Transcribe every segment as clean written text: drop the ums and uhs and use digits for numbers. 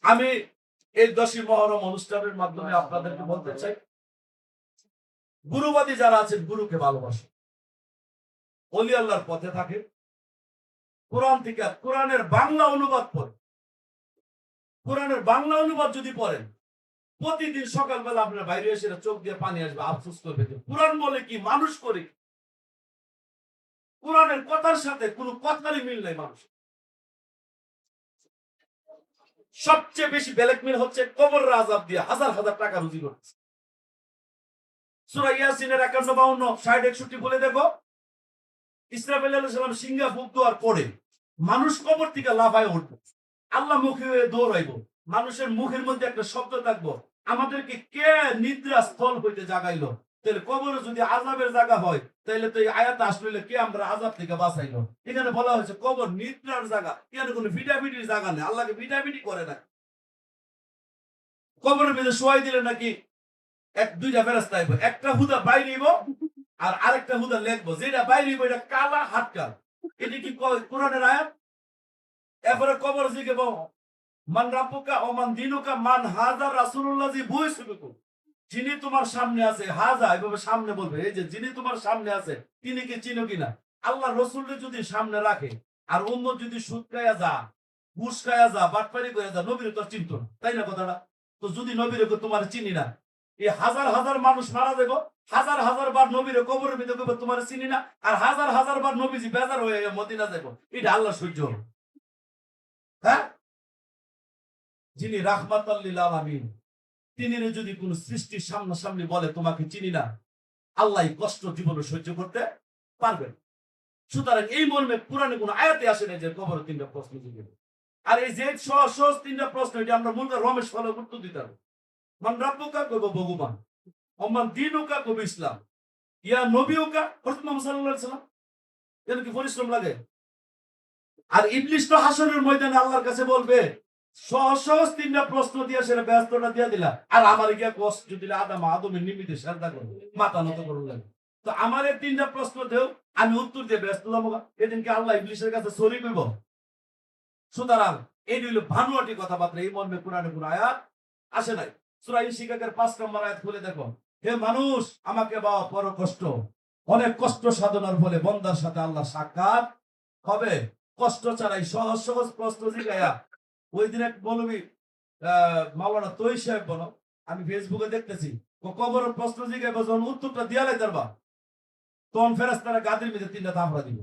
আমি এই 10ই মহরম অনুষ্ঠানের মাধ্যমে আপনাদেরকে বলতে চাই, গুরুবাদী যারা আছেন গুরুকে ভালোবাসে, ওলি আল্লাহর পথে থাকে, কোরআন থেকে কোরআনের বাংলা অনুবাদ পড়ে। কোরআনের বাংলা অনুবাদ যদি পড়েন, প্রতিদিন সকালবেলা আপনার বাইরে এসে চোখ দিয়ে পানি আসবে, আফসোস করবে যে কোরআন বলে কি, মানুষ করে কি। কোরআনের কথার সাথে কোনো কথারই মিল নাই মানুষ। সবচেয়ে বেশি ব্ল্যাক মিল হচ্ছে কবর আযাব দিয়ে হাজার হাজার টাকা রুজি করছে। সূরা ইয়াসিনের 51, 52, 60, 61 বলে দেখো, ইসরাফিল আলাইহিস সালাম সিংহা ফুঁক দেওয়ার পরে মানুষ কবর থেকে লাফায় উঠবে, আল্লাহ মুখে হয়ে দৌড়াইব, মানুষের মুখের মধ্যে একটা শব্দ থাকবো, আমাদেরকে কে নিদ্রা স্থল হইতে জাগাইলো। তাহলে কবর যদি আযাবের জায়গা হয়, তাহলে তো এই আয়াত আসলে কে আমরা আযাব থেকে বাঁচাইলো। এখানে বলা হয়েছে কবর নিদ্রার জায়গা, এখানে কোনো ভিটামিনের জায়গা নেই। আল্লাহকে ভিটামিনই করে না। কবরের ভিতরে শোয়াই দিলে নাকি দুইটা ফেরেশতা আইব, একটা হুদা বাইরেইব আর আরেকটা হুদা লেখবো, যেটা বাইরেইব এটা কালা হাতকাল। এটা কি কোরআনের আয়াত? এরপরে কবর জিজ্ঞেস, মান রাব্বুকা ও মান দিনুকা মান হাযা রাসূলুল্লাহ জি বুইসুবিকুম, যিনি তোমার সামনে আছে, হাযা এভাবে সামনে বলবে, এই যে যিনি তোমার সামনে আছে তিনি কি চিনো কিনা। আল্লাহ রাসূলকে যদি সামনে রাখে আর উম্মত যদি সুদ খায়া যা, ঘুষ খায়া যা, বাটপারি করে যা, নবীর তো চিনতো না, তাই না কথাটা? তো যদি নবীর তোমার চিনি না, এই হাজার হাজার মানুষ মারা যাবো, হাজার হাজার বার নবীর কবরের ভিতরে তোমার চিনি না, আর হাজার হাজার বার নবীজি বেজার হয়ে মদিনা যাবো, এটা আল্লাহ সহ্য হবে? হ্যাঁ, যিনি রাহমাতাল লিল আলামিন, তিনি যদি কোন সৃষ্টির সামনাসামনি বলে তোমাকে চিনি না, আল্লাহ কষ্ট জীবনে সহ্য করতে পারবেন। সুতরাং এই মর্মে কোরআনে কোন আয়াতে আসে না যে কবর 3টা প্রশ্ন জিজ্ঞেস। আর এই যে সহজ সহজ 3টা প্রশ্ন, এটা আমরা মূলত রমেশ ফলে উত্তর দিতে হবে। মান রাব্বুকা কইব ভগবান, অমান দিনুকা কইব ইসলাম, ইয়া নবীউকা হযরত মুহাম্মদ সাল্লাল্লাহু আলাইহি সাল্লাম। এর কি পরিশ্রম লাগে? আর ইবলিস তো হাসরের ময়দানে আল্লাহর কাছে বলবে, সহজ সহজ 3টা প্রশ্ন দিয়ে সেটা ব্যস্তটা দিয়ে দিলা, আর আমার গিয়া কষ্ট দিলে আদমের নিমিতে শ্রদ্ধা করবো, মাথা নত করুন লাগে। তো আমার এই 3টা প্রশ্ন দেও, আমি উত্তর দিয়ে ব্যস্ত যাবো। এদিনকে আল্লাহ ইবলিসের কাছে সরি কইব? সুতরাং এই হইল ভানুয়াটি কথাবার্তা। এই মর্মে কোরআনে কোন আয়াত আসে নাই। সূরা ইনশিকাকের 5 নম্বর আয়াত খুলে দেখো, হে মানুষ, আমাকে পাওয়া বড় কষ্ট, অনেক কষ্ট সাধনার ফলে বন্দার সাথে আল্লাহ সাক্ষাৎ হবে। কষ্ট ছাড়াই সহজ সহজ প্রশ্ন জিজ্ঞাসা। ওই দিন এক মৌলবী মাওলানা তৈয়ব সাহেব বলো, আমি ফেসবুকে দেখতেছি, কবরের প্রশ্ন জিজ্ঞাসা যখন উত্তরটা দিয়া লাই তারবা, তখন ফেরেশতারা গাদির মধ্যে 3টা থাপড়া দিল,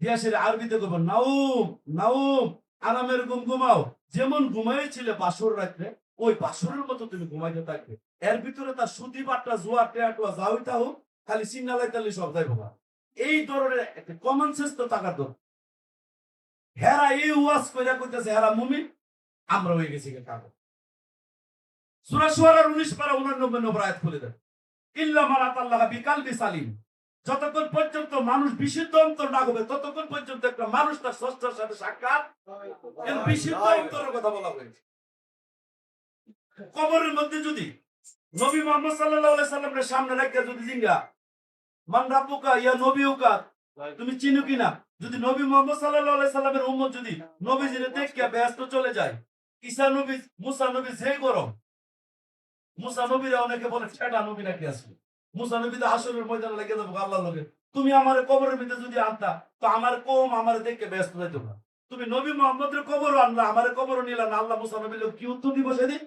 দিয়া সেরে আরবিতে কইব, নাউম নাউম, আরামের ঘুম ঘুমাও, যেমন ঘুমাইছিলে বাসর রাত্রে, ওই বাসরের মতো তুমি ঘুমাইতে থাকবে। এর ভিতরে তার সুতি বাট্টা জুয়া টেয়াটুয়া যা হইতা হোক, খালি সিগনালাই তালি সব যাইব না। এই ধরনের একটা কমন সেন্স তো থাকার দরকার। হেরা এই ওয়াজ কইরা কইতেছে হেরা মুমিন, আমরা হয়ে গেছি কাগজ। সূরা শুআরার 19 পারা 89 নম্বর আয়াত খুলে দেন, ইল্লা মান আতাল্লাহ বিকালবি সালিম, যতক্ষণ পর্যন্ত মানুষ বিশুদ্ধ অন্তর না হবে ততক্ষণ পর্যন্ত একটা মানুষ তার স্রষ্টার সাথে সাক্ষাৎ, এর বিশুদ্ধ অন্তরের কথা বলা হয়েছে। কবরের মধ্যে যদি নবী মুহাম্মদ সাল্লাল্লাহু আলাইহি সাল্লামের সামনে রেখে যদি জিঙ্গা, মান রাব্বুকা ইয়া নবীউকা, তুমি চিনো কিনা, যদি নবী মুহাম্মদ সাল্লাল্লাহু আলাইহি সাল্লামের উম্মত যদি নবীজিরে দেখে ব্যস্ত চলে যায়, ঈসা নবী মুসা নবী যে গরম, মুসা নবীরা অনেকে বলে ছেটা নবী নাকি আসবে, মুসা নবী তো হাসরের ময়দানে লেগে যাবো আল্লাহর লগে। তুমি আমার কবরের ভিতরে যদি আনতা, তো আমার কওম আমার দেখে ব্যস্ত হইত না। তুমি নবী মুহাম্মদের কবরও আনলা, আমার কবরও নিলা না, আল্লাহ মুসা নবীর লোক কি উত্তর দিব সেদিন?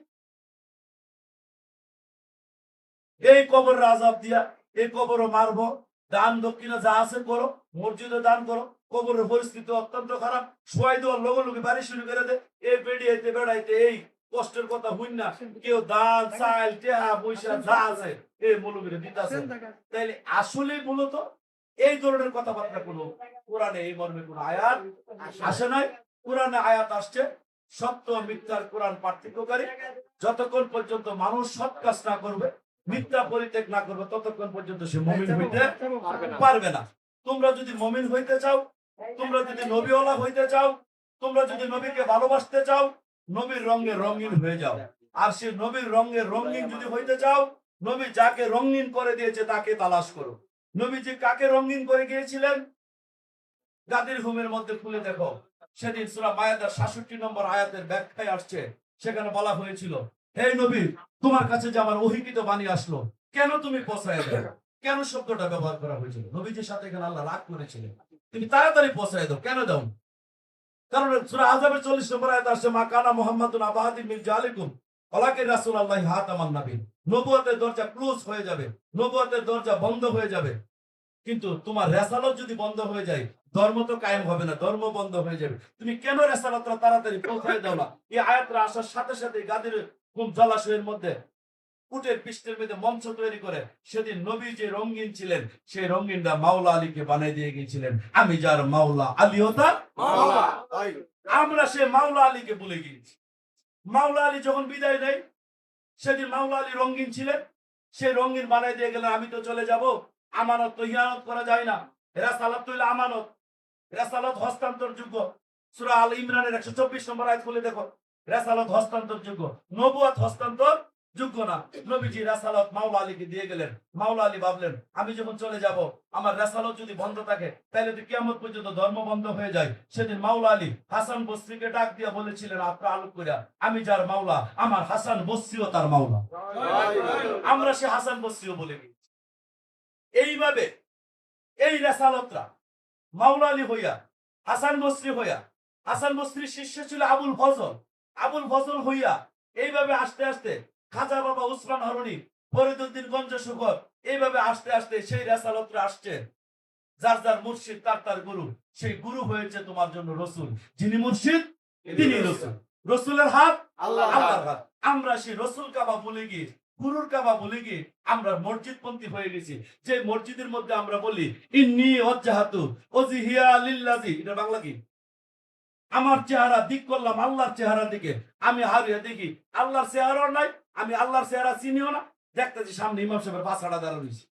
এই কবর আযাব দিয়া, এই কবরও মারবো, দান দক্ষিণা যা আছে করো, মসজিদে দান করো। কবরের পরিস্থিতি অত্যন্ত খারাপ, শোয়াই দেওয়ার লগে লগে বাড়ি শুরু করে দে, এই বেড়াইতে বেড়াইতে এই কষ্টের কথা হইন না, কেউ দান চাল টেহা পয়সা যা আছে এই মৌলবীরে দিতাছে। তাইলে আসলে মূলত এই ধরনের কথাবার্তা কোনো কোরআনে এই মর্মে কোনো আয়াত আসে নাই। কোরআনে আয়াত আসছে সত্য মিথ্যার কোরআন পার্থক্যকারী। যতক্ষণ পর্যন্ত মানুষ সৎ কাজ না করবে, মিথ্যা পরিত্যাগ না করবে, ততক্ষণ পর্যন্ত সে মুমিন হইতে পারবে না। তোমরা যদি মুমিন হইতে চাও, তোমরা যদি নবীওয়ালা হইতে চাও, তোমরা যদি নবীকে ভালোবাসতে চাও, নবীর রঙে রঙিন হয়ে যাও। আর সে নবীর রঙে রঙিন যদি হইতে চাও, নবী যাকে রঙিন করে দিয়েছে তাকে তালাশ করো। নবীজি কাকে রঙিন করে গিয়েছিলেন? গাদির ঘুমের মধ্যে খুলে দেখো, সেদিন সূরা মায়াদার 66 নম্বর আয়াতের ব্যাখ্যায় আসছে, সেখানে বলা হয়েছিল, হে নবী, তোমার কাছে যে আমার অহিকৃত বাণী আসলো, কেন তুমি পৌঁছায় দাও? কেন শব্দটা ব্যবহার করা হয়েছিল? নবীজির সাথে এখানে আল্লাহ রাগ করেছিলেন, তুমি তাড়াতাড়ি পৌঁছায় দাও, কেন দাও? কারণ সূরা আহজাবের 40 নম্বর আয়াত আসছে, মা কানা মুহাম্মাদুন আবা আহাদিন মিন রিজালিকুম ওয়ালাকিন রাসূলুল্লাহি হাতামান নাবিয়্যিন। নবুয়তের দরজা ক্লোজ হয়ে যাবে, নবুয়তের দরজা বন্ধ হয়ে যাবে, কিন্তু তোমার রেসালত যদি বন্ধ হয়ে যায়, ধর্ম তো কায়েম হবে না, ধর্ম বন্ধ হয়ে যাবে। তুমি কেন রেসালতটা তাড়াতাড়ি পৌঁছায় দাও না? এই আয়াতটা আসার সাথে সাথে গাদির জলাশয়ের মধ্যে উটের পৃষ্ঠের মধ্যে মঞ্চ তৈরি করে সেদিন নবী যে রঙিন ছিলেন, সেই রঙিনটা মাওলা আলীকে বানিয়ে দিয়ে গিয়েছিলেন, আমি যার মাওলা আলীও তার মাওলা। আমরা সে মাওলা আলীকে ভুলে গিয়েছি। মাওলা আলী যখন বিদায় নেয়, সেদিন মাওলা আলী রঙিন ছিলেন, সেই রঙিন বানাই দিয়ে গেলেন, আমি তো চলে যাব, আমানত তো হিয়ানত করা যায় না, রেসালাত হইল আমানত, রেসালাত হস্তান্তরযোগ্য। সূরা আল ইমরানের 124 নম্বর আয়াত খুলে দেখো, রেসালাত হস্তান্তরযোগ্য, নবুয়ত হস্তান্তর যোগ্য না। নবীজি রেসালাত মাওলা আলীকে দিয়ে গেলেন। মাওলা আলী ভাবলেন, আমি যখন চলে যাব, আমার রেসালাত যদি বন্ধ থাকে, তাহলে তো কিয়ামত পর্যন্ত ধর্ম বন্ধ হয়ে যায়। সেদিন মাওলা আলী হাসান বসরিকে ডাক দিয়ে বলেছিলেন, আপনার আলোক করিয়া, আমি যার মাওলা, আমার হাসান বসরিও তার মাওলা। আমরা সে হাসান বসরিও বলে গেছি। এইভাবে এই রেসালতরা মাওলা আলী হইয়া, হাসান বসরি হইয়া, হাসান বসরির শিষ্য ছিল আবুল ফজল, আবুল ফজল হইয়া এইভাবে আস্তে আস্তে খাজা বাবা উসমান হারুনি, ফরিদউদ্দিন গঞ্জ শুকর, এইভাবে আস্তে আস্তে সেই রেসালতরা আসছে। যার যার মুর্শিদ তার তার গুরু, সেই গুরু হয়েছে তোমার জন্য রসুল। যিনি মুর্শিদ তিনি রসুল, রসুলের হাত আল্লাহর হাত। আমরা সেই রসুল কাবা বলে গিয়ে, গুরুর কাবা বলে গিয়ে আমরা মসজিদপন্থী হয়ে গেছি। যে মসজিদের মধ্যে আমরা বলি ইন্নী ওয়াজ্জাহাতু ওয়াজহিয়া লিল্লাযী, এটা বাংলা কি? আমার চেহারা দিক করলাম আল্লাহর চেহারা দিকে। আমি হারিয়ে দেখি আল্লাহর চেহারা নাই, আমি আল্লাহর চেহারা চিনিও না, দেখতেছি সামনে ইমাম সাহেবের বাসাটা দাঁড়ানো রয়েছে।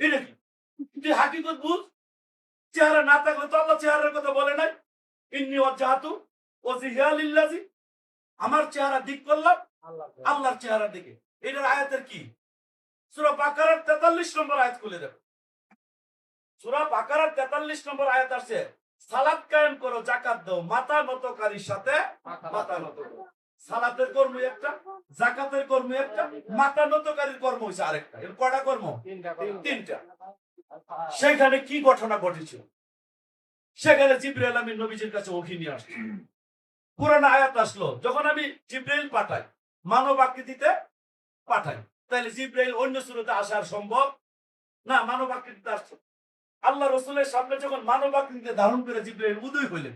এটা কি? তুই হাকিকত বুঝ। চেহারা না থাকলে তো আল্লাহ চেহারার কথা বলে নাই। ইন্নী ওয়াজ্জাহাতু ওয়াজহিয়া লিল্লাযী, আমার চেহারা দিক করলাম আল্লাহর চেহারা দিকে। এটার আয়াতের কি? সূরা বাকারার 43 নম্বর আয়াত খুলে দেখো। সূরা বাকারার 43 নম্বর আয়াত আছে, সালাত কায়েম করো, যাকাত দাও, মাথা নতকারীর সাথে মাথা নত করো। সালাতের কর্ম একটা, যাকাতের কর্ম একটা, মাথা নতকারীর কর্ম হইছে আরেকটা। এর কয়টা কর্ম? তিনটা। সেখানে কি ঘটনা ঘটেছিল? সেখানে জিবরাইল আমিন নবীজির কাছে ওহী নিয়ে আসছে। কোরআন আয়াত আসলো, যখন আমি জিবরাইল পাঠাই, মানব আকৃতিতে পাঠাই, তাহলে জিবরাইল অন্য সূরতে আসার সম্ভব না, মানব আকৃতিতে আসছে। আল্লাহ রসুলের সামনে যখন মানব আকৃতিতে ধারণ করে জিবরাইল উদয় হইলেন,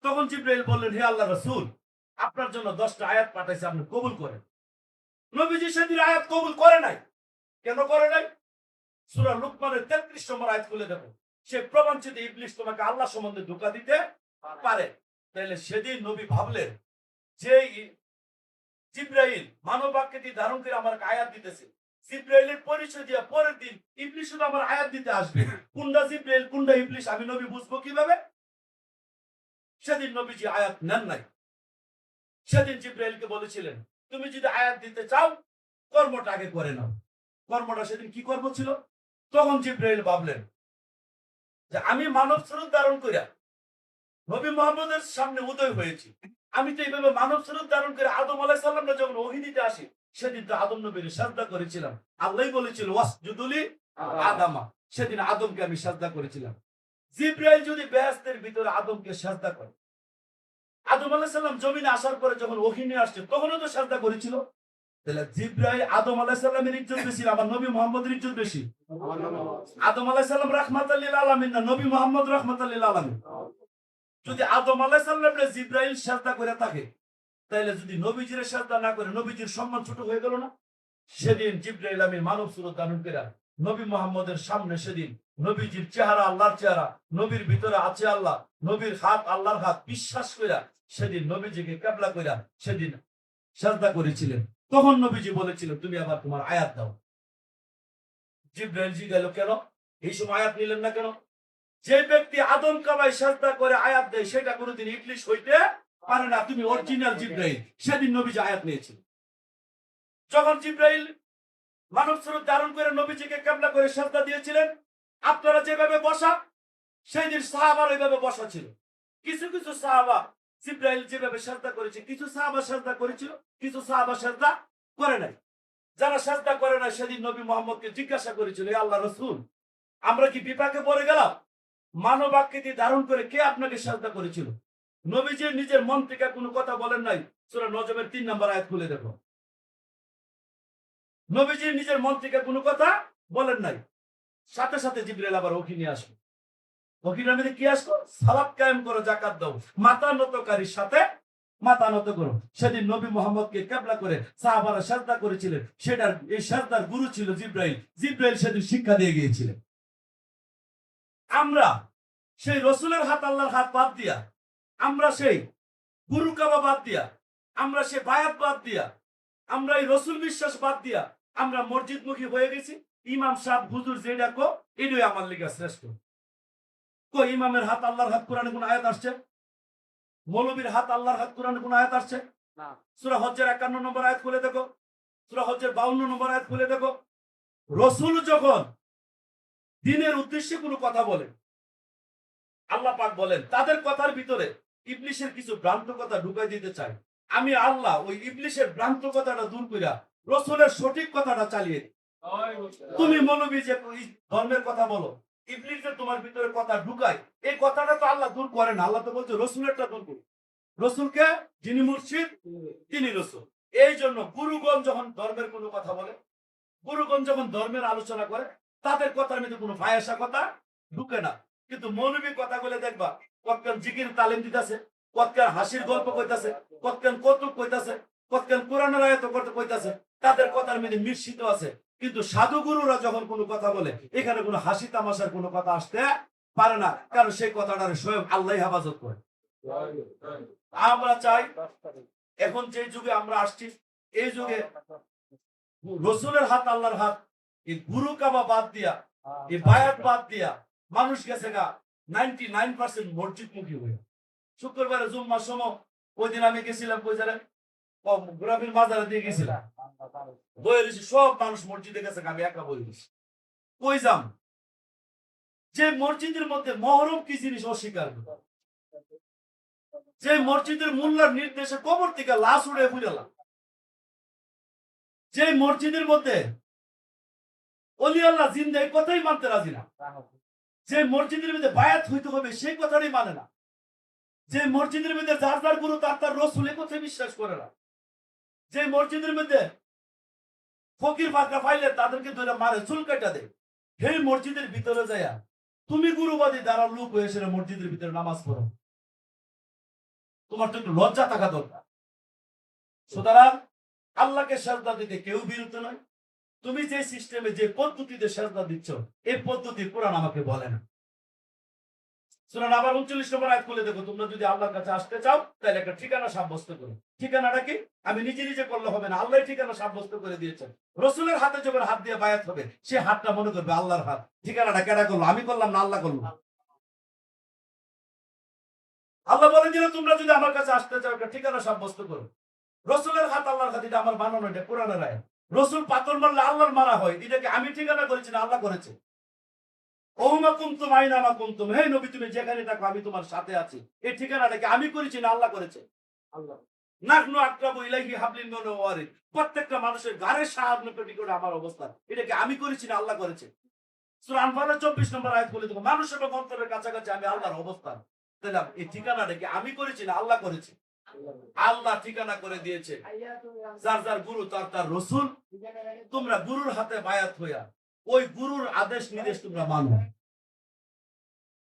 তখন জিবরাইল বললেন, হে আল্লাহ রসুল, আপনার জন্য 10টা আয়াত পাঠাইছে, আপনি কবুল করেন। নবীজি সেদিন আয়াত কবুল করে নাই। কেন করে নাই? সূরা লুকমানের 33 নম্বর আয়াত খুলে দেখো, সে প্রবঞ্চিত ইবলিস তোমাকে আল্লাহ সম্বন্ধে ধোঁকা দিতে পারে। তাহলে সেদিন নবী ভাবলেন যে জিবরাইল মানব আকৃতি ধারণ করে আমার আয়াত দিতেছে, জিবরাইলের পরিচয় দিয়ে পরের দিন ইবলিস শুধু আমার আয়াত দিতে আসবে, কোনটা জিবরাইল কোনটা ইবলিস আমি নবী বুঝবো কিভাবে? সেদিন নবীজি আয়াত নেন নাই। সেদিন জিবরাইলকে বলেছিলেন, তুমি যদি আয়াত দিতে চাও, কর্মটা আগে করে নাও। কর্মটা সেদিন কি কর্ম ছিল? তখন জিবরাইল ভাবলেন যে আমি মানব স্বরূপ ধারণ করিয়া নবী মুহাম্মদের সামনে উদয় হয়েছি, আমি তো এইভাবে মানব স্বরূপ ধারণ করে আদম আলাইহিস সালামরা যখন ওহী দিতে আসি, সেদিন তো আদম নবীর সাজদা করেছিলাম। আল্লাহই বলেছিল ওয়াসজুদুলি আদামা, সেদিন আদমকে আমি সাজদা করেছিলাম। জিবরাইল যদি বেহেশতের ভিতরে আদমকে সাজদা করে, আদম আলাইহিস সালাম জমিনে আসার পরে যখন ওহী নিয়ে আসছে, তখনও তো সাজদা করেছিল। তাহলে জিবরাইল আদম আলাইহিস সালামের ইজ্জত বেশি, আমার নবী মুহাম্মদের ইজ্জত বেশি? আদম আলাইহিস সালাম রাহমাতাল লিল আলামিন না নবী মুহাম্মদ রাহমাতাল লিল আলামিন? যদি আদম আলাইহিস সালামকে জিবরাইল সাজদা করে থাকে, তাহলে যদি নবীজির সাজদা না করে নবীজির সম্মান ছোট হয়ে গেল না? সেদিন জিবরাইল আমিন মানব সুরত ধারণ করে নবী মুহাম্মদের সামনে, সেদিন নবীজির চেহারা আল্লাহর চেহারা, নবীর ভিতরে আছে আল্লাহ, নবীর হাত আল্লাহর হাত, বিশ্বাস কইরা সেদিন নবীজিকে কিবলা কইরা সেদিন সাজদা করেছিলেন। তখন নবীজি বলেছিলেন, তুমি আবার তোমার আয়াত দাও। জিবরাইল জি গেল, কেন এই সময় আয়াত নিলেন না কেন? যে ব্যক্তি আদম কাবায় সাজদা করে আয়াত দেয়, সেটা কোনোদিন ইবলিস হইতে পারে না। তুমি অরিজিনাল জিবরাইল। সেদিন নবীজি আয়াত নিয়েছিল। যখন জিবরাইল মানব স্বরূপ ধারণ করে নবীজিকে কিবলা করে সাজদা দিয়েছিলেন, আপনারা যেভাবে বসা, সেই দিন সাহাবার ওইভাবে বসা ছিল। কিছু কিছু সাহাবা জিব্রাইল যেভাবে সাজদা করেছে, কিছু সাহাবা সাজদা করেছিল, কিছু সাহাবা সাজদা করে নাই। যারা সাজদা করে না সেদিন নবী মোহাম্মদকে জিজ্ঞাসা করেছিল, হে আল্লাহ রাসূল, আমরা কি বিপাকে পড়ে গেলাম? মানব আকৃতি ধারণ করে কে আপনাকে সাজদা করেছিল? নবীজি নিজের মন থেকে কোনো কথা বলেন নাই। সূরা নজমের 3 নম্বর আয়াত খুলে দেখো। নবীজি নিজের মন থেকে কোনো কথা বলেন নাই। সাথে সাথে জিবরাইল আবার ওহী নিয়ে আসলো। ওহীর মধ্যে কি আসলো? সালাত কায়েম করো, যাকাত দাও, মাথা নতকারীর সাথে মাথা নত করো। সেদিন নবী মোহাম্মদকে কিবলা করে সাহাবারা সাজদা করেছিলেন। সেটার এই সাজদার গুরু ছিল জিবরাইল। জিবরাইল সেদিন শিক্ষা দিয়ে গিয়েছিলেন। আমরা সেই রসুলের হাত, আল্লাহর হাত বাদ দিয়া, আমরা সেই গুরু কাবা বাদ দিয়া, আমরা সেই বায়াত বাদ দিয়া, আমরা এই রসুল বিশ্বাস বাদ দিয়া আমরা মসজিদমুখী হয়ে গেছি। ইমাম সাহেব হুজুর যেটা কো এটাই আমার লিগা শ্রেষ্ঠ। কো ইমামের হাত আল্লাহর হাত কোরআনে কোন আয়াত আসছে? মৌলবীর হাত আল্লাহর হাত কোরআনে কোন আয়াত আসছে? না। সূরা হজ্জের 51 নম্বর আয়াত খুলে দেখো, সূরা হজ্জের 52 নম্বর আয়াত খুলে দেখো। রসুল যখন দ্বীনের উদ্দেশ্যে কোনো কথা বলে, আল্লাহ পাক বলেন তাদের কথার ভিতরে ইবলিশের কিছু ভ্রান্ত কথা ঢুকাই দিতে চাই। আমি আল্লাহ ওই ইবলিশের ভ্রান্ত কথাটা দূর কইরা রসুলের সঠিক কথাটা চালিয়ে দিই। তুমি মৌলবী যে ধর্মের কথা বলো, ইবলিশ যে তোমার ভিতরে কথা ঢুকায়, এই কথাটা তো আল্লাহ দূর করে না। আল্লাহ তো বলছে রসুলেরটা দূর করুন। রসুলকে যিনি মুর্শিদ তিনি রসুল। এই জন্য গুরুগণ যখন ধর্মের কোনো কথা বলে, গুরুগণ যখন ধর্মের আলোচনা করে, তাদের কথার মধ্যে কোনো ভায়াসা কথা ঢুকে না। কিন্তু মৌলবী কথা বলে দেখবা কতক্ষণ জিকির তালিম দিতেছে, কতক্ষণ হাসির গল্প কইতাছে, কতক্ষণ কৌতুক কইতাছে, কতক্ষণ কোরআনের আয়াত করতে কইতাছে। তাদের কথার মধ্যে মিশ্রিত আছে। কিন্তু সাধু গুরুরা যখন কোনো কথা বলে, এখানে কোনো হাসি তামাশার কোনো কথা আসতে পারে না, কারণ সেই কথাটার স্বয়ং আল্লাহ হেফাজত করে। আমরা চাই এখন যে যুগে আমরা আসছি, এই যুগে রসুলের হাত আল্লাহর হাত, এই গুরু কাবা বাদ দিয়া, এই বায়াত বাদ দিয়া মানুষ গেছে গা 99% মসজিদ মুখী হয়ে। শুক্রবারে জুম্মার সময় ওই দিন আমি গেছিলাম কই জানেন, গোলাপীর মাজারে দিয়ে গেছিলাম, বয়ে রয়েছি সব মানুষ মসজিদে গেছে, আমি একা বই রয়েছি। কই যাম? যে মসজিদের মধ্যে মহরম কি জিনিস অস্বীকার করে, যে মসজিদের মোল্লার নির্দেশে কবর থেকে লাশ উড়ে বুঝালাম, যে মসজিদের মধ্যে অলি আল্লাহ জিন্দা এই কথাই মানতে রাজি না, যে মসজিদের মধ্যে বায়াত হইতে হবে সেই কথাটাই মানে না, যে মসজিদের মধ্যে যার যার গুরু তার তার রসুল এই কথাই বিশ্বাস করে না, যে মসজিদের মধ্যে ফকির ফাঁকা পাইলে তাদেরকে ধরে মারে, চুল কাটা দেয়, সেই মসজিদের ভিতরে যাইয়া তুমি গুরুবাদী দ্বারা লোক হয়ে এসে মসজিদের ভিতরে নামাজ পড়ো, তোমার তো একটু লজ্জা থাকা দরকার। সুতরাং আল্লাহকে সাজদা দিতে কেউ বিরত নয়। তুমি যে সিস্টেমে যে পদ্ধতিতে সাজদা দিচ্ছ, এই পদ্ধতি কোরআন আমাকে বলে না। সূরা নাবার 39 নম্বর আয়াত খুলে দেখো। তোমরা যদি আল্লাহর কাছে আসতে চাও তাহলে একটা ঠিকানা সাব্যস্ত করো। ঠিকানাটা কি? আমি নিজে নিজে করলে হবে না, আল্লাহ ঠিকানা সাব্যস্ত করে দিয়েছেন। রসুলের হাতে যখন হাত দিয়ে বায়াত হবে, সে হাতটা মনে করবে আল্লাহর হাত। ঠিকানাটা কেডা করলো? আমি করলাম না আল্লাহ করলো? আল্লাহ বলেন যে তোমরা যদি আমার কাছে আসতে চাও একটা ঠিকানা সাব্যস্ত করো। রসুলের হাত আল্লাহর হাত, এটা আমার বানানো, এটা কোরআনের আয়াত। রসুল পাথর মারলে আল্লাহর মারা হয়, এটাকে আমি ঠিকানা করেছি না আল্লাহ করেছে। ওহুমা কুনতুম আইনামা কুনতুম, হে নবী তুমি যেখানে থাকো আমি তোমার সাথে আছি, এই ঠিকানাটাকে আমি করেছি না আল্লাহ করেছে? আল্লাহ। নাহনু আকরাবু ইলাইহি হাবলিন মিন ওয়ারিদ, প্রত্যেকটা মানুষের ঘাড়ে সাহায্য করে আমার অবস্থান, এটাকে আমি করেছি না আল্লাহ করেছে? সূরা আনফালের 24 নম্বর আয়াত বলে দেখো, মানুষের অন্তরের কাছাকাছি আমি আল্লাহর অবস্থান। তাহলে এই ঠিকানাটাকে আমি করেছি না আল্লাহ করেছে? আল্লাহ ঠিকানা করে দিয়েছে। যার যার গুরু তার তার রসুল। তোমরা গুরুর হাতে বায়াত হইয়া ওই গুরুর আদেশ নির্দেশ তোমরা মানো।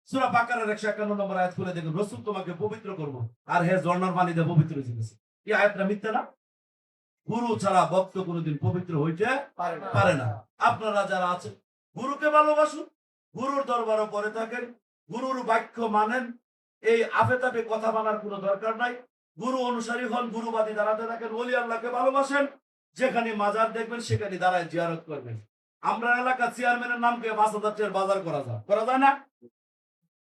সূরা বাকারার 151 নম্বর আয়াত খুলে দেখুন, রসুল তোমাকে পবিত্র করব আর হে ঝর্ণার পানি দিয়ে পবিত্র হয়েছে। এই আয়াতটা মিথ্যা না? গুরু ছাড়া ভক্ত কোনোদিন পবিত্র হইতে পারে না। আপনারা যারা আছেন গুরুকে ভালোবাসুন, গুরুর দরবারে পড়ে থাকেন, গুরুর বাক্য মানেন, এই আফে তাফে কথা মানার কোনো দরকার নাই। গুরু অনুসারী হন, গুরুবাদী দাঁড়াতে থাকেন, ওলি আল্লাহকে ভালোবাসেন, যেখানে মাজার দেখবেন সেখানে দাঁড়ায় জিয়ারত করবেন। আমরা এলাকা চেয়ারম্যানের নামকে 5,000 টাকার বাজার করা যায় না?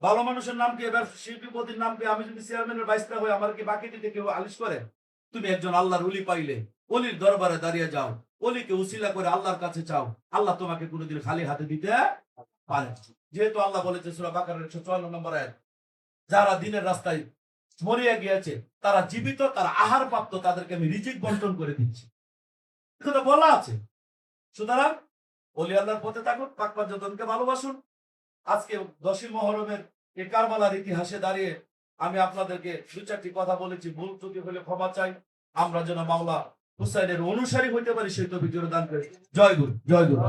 ভালো মানুষের নামকে, শিল্পীপতির নামকে আমি যদি চেয়ারম্যানের বাইসটা হই, আমার কি বাকি দিতে কেউ আলিশ করে? তুমি একজন আল্লাহর ওলি পাইলে ওলির দরবারে দাঁড়িয়ে যাও, ওলিকে উসিলা করে আল্লাহর কাছে চাও, আল্লাহ তোমাকে কোনোদিন খালি হাতে দিতে পারে। যেহেতু আল্লাহ বলেছে সূরা বাকারার 154 নম্বর আয়াত, যারা দিনের রাস্তায় মরিয়া গিয়েছে, তারা জীবিত, তারা আহার প্রাপ্ত, তাদেরকে আমি রিজিক বন্টন করে দিচ্ছি, কথা বলা আছে। সুতরাং ওলি আল্লাহর পথে থাকুন, পাক পাঞ্জাতনকে ভালোবাসুন। আজকে 10ই মুহররমের এই কারবালার ইতিহাসে দাঁড়িয়ে আমি আপনাদেরকে দু চারটি কথা বলেছি, ভুল ত্রুটি হলে ক্ষমা চাই। আমরা যেন মাওলা হুসাইনের অনুসারী হইতে পারি সেই তৌফিক দান করি। জয় গুরু, জয় গুরু।